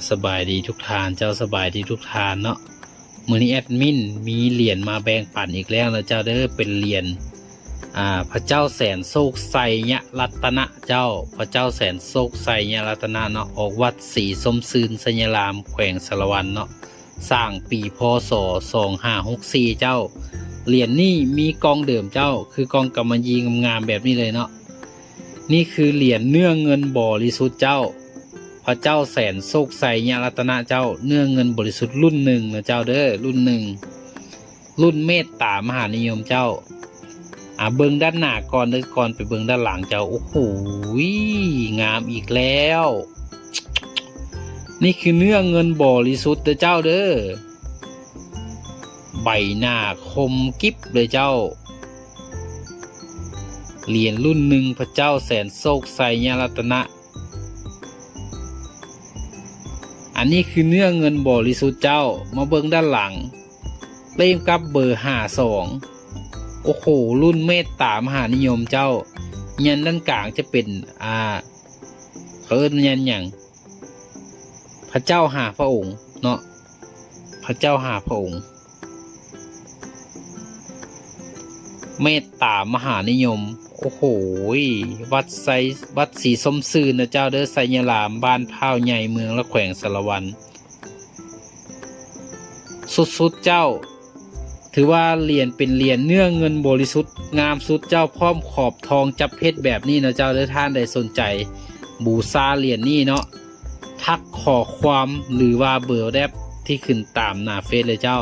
สบายดีทุกทานเจ้าสบายดีทุกทานเนาะมื้อนี้แอดมินมีเหรียญมาแบ่งปันอีกแล้วนะเจ้าเด้อเป็นเหรียญพระเจ้าแสนโศกไสยรัตนะเจ้าพระเจ้าแสนโศกไสยรัตนะเนาะออกวัดศรีสมซืนสัญรามแขวงสารวันเนาะสร้างปีพศ2564เจ้าเหรียญนี้มีกองเดิมเจ้าคือกองกำมะหยี่งามๆแบบนี้เลยเนาะนี่คือเหรียญเนื้อเงินบริสุทธิ์เจ้าพระเจ้าแสนโศกไสยรัตนะเจ้าเนื้อเงินบริสุทธิ์รุ่นหนึ่งนะเจ้าเด้อรุ่นหนึ่งรุ่นเมตตามหานิยมเจ้าเบิ่งด้านหน้าก่อนเด้อก่อนไปเบิ่งด้านหลังเจ้าโอ้โหงามอีกแล้วนี่คือเนื้อเงินบริสุทธิ์เด้อเจ้าเด้อใบหน้าคมกิ๊บเลยเจ้าเหรียญรุ่นหนึ่งพระเจ้าแสนโศกไสยรัตนะอันนี้คือเนื้อเงินบริสุทธิ์เจ้ามาเบิ่งด้านหลังเล่มกับเบอร์52โอ้โหรุ่นเมตตามหานิยมเจ้ายันด้านกลางจะเป็นเขาเอิ้นยันอย่างพระเจ้าหาพระองค์เนาะพระเจ้าหาพระองค์เมตตามหานิยมโอ้โหวัดศรีสมซืนนะเจ้าเด้อไสยรามบ้านพร้าวใหญ่เมืองละแขวงสารวันสุดๆเจ้าถือว่าเหรียญเป็นเหรียญเนื้อเงินบริสุทธิ์งามสุดเจ้าพร้อมขอบทองจับเพชรแบบนี้นะเจ้าเด้อท่านใดสนใจบูชาเหรียญนี้เนาะทักขอความหรือว่าเบอร์แรบที่ขึ้นตามหน้าเฟซเลยเจ้า